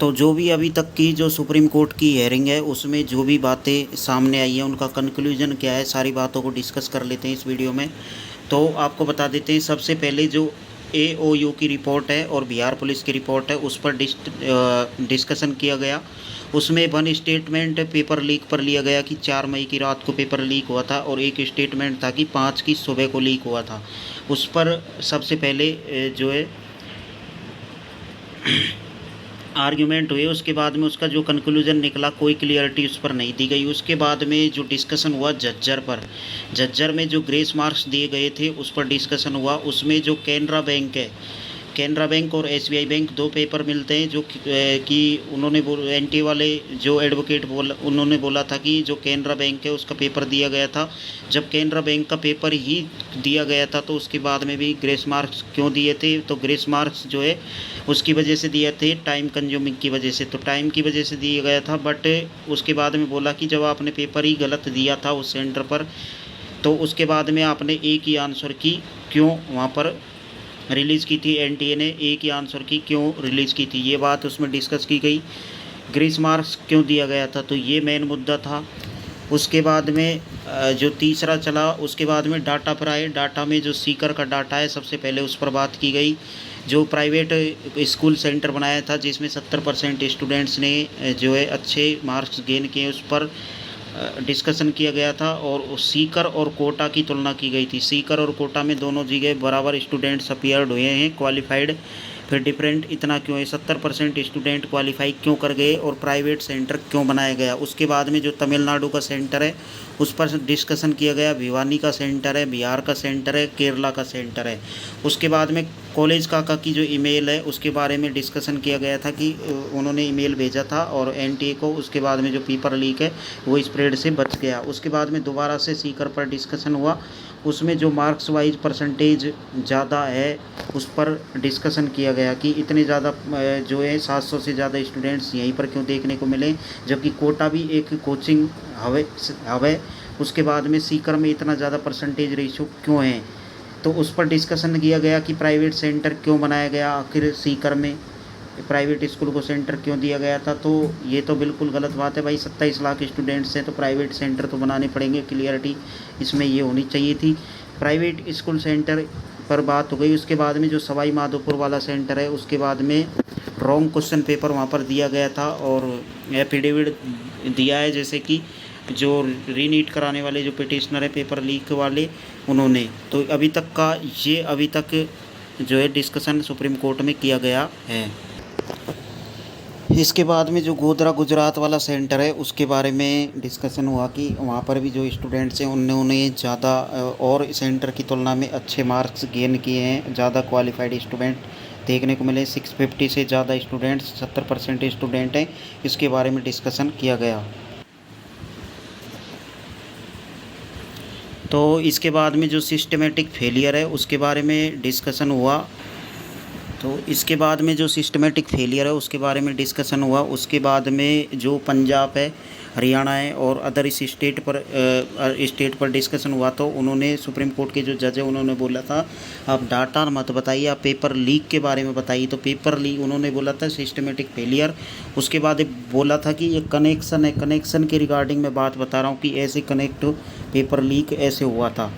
तो जो भी अभी तक की जो सुप्रीम कोर्ट की हियरिंग है उसमें जो भी बातें सामने आई हैं उनका कंक्लूजन क्या है, सारी बातों को डिस्कस कर लेते हैं इस वीडियो में। तो आपको बता देते हैं, सबसे पहले जो एओयू की रिपोर्ट है और बिहार पुलिस की रिपोर्ट है उस पर डिस्कशन किया गया। उसमें वन स्टेटमेंट पेपर लीक पर लिया गया कि 4 मई की रात को पेपर लीक हुआ था और एक स्टेटमेंट था कि 5 की सुबह को लीक हुआ था। उस पर सबसे पहले जो है आर्ग्यूमेंट हुए, उसके बाद में उसका जो कंक्लूजन निकला कोई क्लियरिटी उस पर नहीं दी गई। उसके बाद में जो डिस्कशन हुआ झज्जर पर, झज्जर में जो ग्रेस मार्क्स दिए गए थे उस पर डिस्कशन हुआ। उसमें जो कैनरा बैंक है, कैनरा बैंक और एसबीआई बैंक दो पेपर मिलते हैं जो कि उन्होंने एनटी वाले जो एडवोकेट उन्होंने बोला था कि जो कैनरा बैंक है उसका पेपर दिया गया था। जब कैनरा बैंक का पेपर ही दिया गया था तो उसके बाद में भी ग्रेस मार्क्स क्यों दिए थे, तो ग्रेस मार्क्स जो है उसकी वजह से दिए थे टाइम कंज्यूमिंग की वजह से, तो टाइम की वजह से दिया गया था। बट उसके बाद में बोला कि जब आपने पेपर ही गलत दिया था उस सेंटर पर तो उसके बाद में आपने एक ही आंसर की क्यों वहाँ पर रिलीज़ की थी, एनटीए ने एक ही आंसर की क्यों रिलीज़ की थी, ये बात उसमें डिस्कस की गई। ग्रेस मार्क्स क्यों दिया गया था, तो ये मेन मुद्दा था। उसके बाद में जो तीसरा चला, उसके बाद में डाटा पर आए। डाटा में जो सीकर का डाटा है सबसे पहले उस पर बात की गई। जो प्राइवेट स्कूल सेंटर बनाया था जिसमें 70% स्टूडेंट्स ने जो है अच्छे मार्क्स गेन किए उस पर डिस्कशन किया गया था और सीकर और कोटा की तुलना की गई थी। सीकर और कोटा में दोनों जगह बराबर स्टूडेंट्स अपीयर्ड हुए हैं क्वालिफाइड, फिर डिफरेंट इतना क्यों है, 70% स्टूडेंट क्वालिफाई क्यों कर गए और प्राइवेट सेंटर क्यों बनाया गया। उसके बाद में जो तमिलनाडु का सेंटर है उस पर डिस्कशन किया गया, भिवानी का सेंटर है, बिहार का सेंटर है, केरला का सेंटर है। उसके बाद में कॉलेज काका की जो ईमेल है उसके बारे में डिस्कशन किया गया था कि उन्होंने ईमेल भेजा था और एनटीए को, उसके बाद में जो पेपर लीक है वो स्प्रेड से बच गया। उसके बाद में दोबारा से सीकर पर डिस्कशन हुआ, उसमें जो मार्क्स वाइज परसेंटेज ज़्यादा है उस पर डिस्कशन किया गया कि इतने ज़्यादा जो है 700 से ज़्यादा स्टूडेंट्स यहीं पर क्यों देखने को मिले, जबकि कोटा भी एक कोचिंग हवे उसके बाद में सीकर में इतना ज़्यादा परसेंटेज रेशो क्यों है। तो उस पर डिस्कशन किया गया कि प्राइवेट सेंटर क्यों बनाया गया, आखिर सीकर में प्राइवेट स्कूल को सेंटर क्यों दिया गया था। तो ये तो बिल्कुल गलत बात है भाई, 27 लाख स्टूडेंट्स हैं तो प्राइवेट सेंटर तो बनाने पड़ेंगे, क्लियरिटी इसमें ये होनी चाहिए थी। प्राइवेट स्कूल सेंटर पर बात हो गई। उसके बाद में जो सवाई माधोपुर वाला सेंटर है उसके बाद में रॉन्ग क्वेश्चन पेपर वहाँ पर दिया गया था और एफिडेविट दिया है, जैसे कि जो रीनीट कराने वाले जो पिटिशनर है पेपर लीक वाले उन्होंने। तो अभी तक जो है डिस्कशन सुप्रीम कोर्ट में किया गया है। इसके बाद में जो गोधरा गुजरात वाला सेंटर है उसके बारे में डिस्कशन हुआ कि वहाँ पर भी जो स्टूडेंट्स हैं उन्होंने ज़्यादा और सेंटर की तुलना में अच्छे मार्क्स गेन किए हैं, ज़्यादा क्वालिफाइड स्टूडेंट देखने को मिले। 650 से ज़्यादा स्टूडेंट्स, 70% स्टूडेंट हैं, इसके बारे में डिस्कशन किया गया। तो इसके बाद में जो सिस्टमेटिक फेलियर है उसके बारे में डिस्कशन हुआ। तो इसके बाद में जो सिस्टमेटिक फेलियर है उसके बारे में डिस्कशन हुआ। उसके बाद में जो पंजाब है, हरियाणा है और अदर इस स्टेट पर डिस्कशन हुआ। तो उन्होंने सुप्रीम कोर्ट के जो जज है उन्होंने बोला था आप डाटा मत बताइए, आप पेपर लीक के बारे में बताइए। तो पेपर लीक उन्होंने बोला था सिस्टमेटिक फेलियर। उसके बाद बोला था कि ये कनेक्शन है, कनेक्शन के रिगार्डिंग मैं बात बता रहा हूँ कि ऐसे कनेक्ट पेपर लीक ऐसे हुआ था।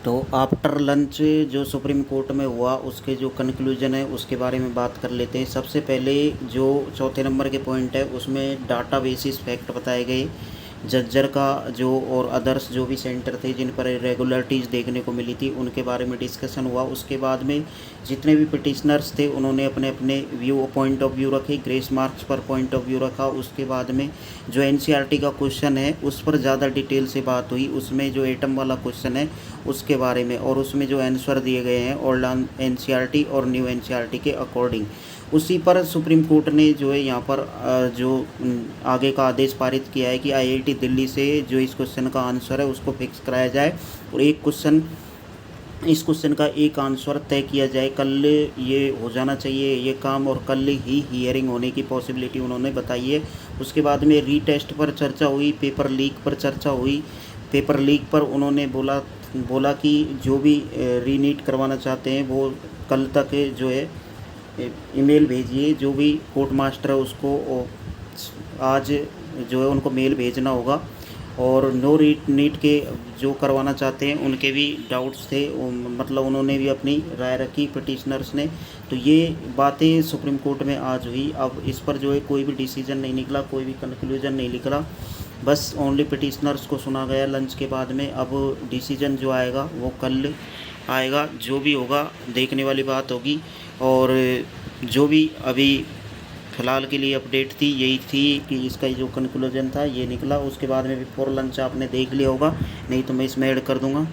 तो आफ्टर लंच जो सुप्रीम कोर्ट में हुआ उसके जो कंक्लूजन है उसके बारे में बात कर लेते हैं। सबसे पहले जो चौथे नंबर के पॉइंट है उसमें डाटा बेसिस फैक्ट बताए गए, झज्जर का जो और अदर्स जो भी सेंटर थे जिन पर इरेगुलरिटीज़ देखने को मिली थी उनके बारे में डिस्कशन हुआ। उसके बाद में जितने भी पिटिशनर्स थे उन्होंने अपने अपने पॉइंट ऑफ व्यू रखे, ग्रेस मार्क्स पर पॉइंट ऑफ व्यू रखा। उसके बाद में जो एनसीईआरटी का क्वेश्चन है उस पर ज़्यादा डिटेल से बात हुई, उसमें जो एटम वाला क्वेश्चन है उसके बारे में, और उसमें जो आंसर दिए गए हैं ओल्ड एनसीईआरटी और न्यू एनसीईआरटी के अकॉर्डिंग। उसी पर सुप्रीम कोर्ट ने जो है यहाँ पर जो आगे का आदेश पारित किया है कि आईआईटी दिल्ली से जो इस क्वेश्चन का आंसर है उसको फिक्स कराया जाए और इस क्वेश्चन का एक आंसर तय किया जाए। कल ये हो जाना चाहिए ये काम और कल ही हियरिंग होने की पॉसिबिलिटी उन्होंने बताई है। उसके बाद में रीटेस्ट पर चर्चा हुई, पेपर लीक पर चर्चा हुई। पेपर लीक पर उन्होंने बोला कि जो भी रीनीट करवाना चाहते हैं वो कल तक जो है ईमेल भेजिए, जो भी कोर्ट मास्टर है उसको आज जो है उनको मेल भेजना होगा। और नो नीट के जो करवाना चाहते हैं उनके भी डाउट्स थे, मतलब उन्होंने भी अपनी राय रखी पिटिशनर्स ने। तो ये बातें सुप्रीम कोर्ट में आज हुई। अब इस पर जो है कोई भी डिसीजन नहीं निकला, कोई भी कंक्लूजन नहीं निकला, बस ओनली पिटिशनर्स को सुना गया लंच के बाद में। अब डिसीजन जो आएगा वो कल आएगा, जो भी होगा देखने वाली बात होगी। और जो भी अभी फ़िलहाल के लिए अपडेट थी यही थी कि इसका जो कंक्लूजन था ये निकला। उसके बाद में बिफोर लंच आपने देख लिया होगा, नहीं तो मैं इसमें ऐड कर दूंगा।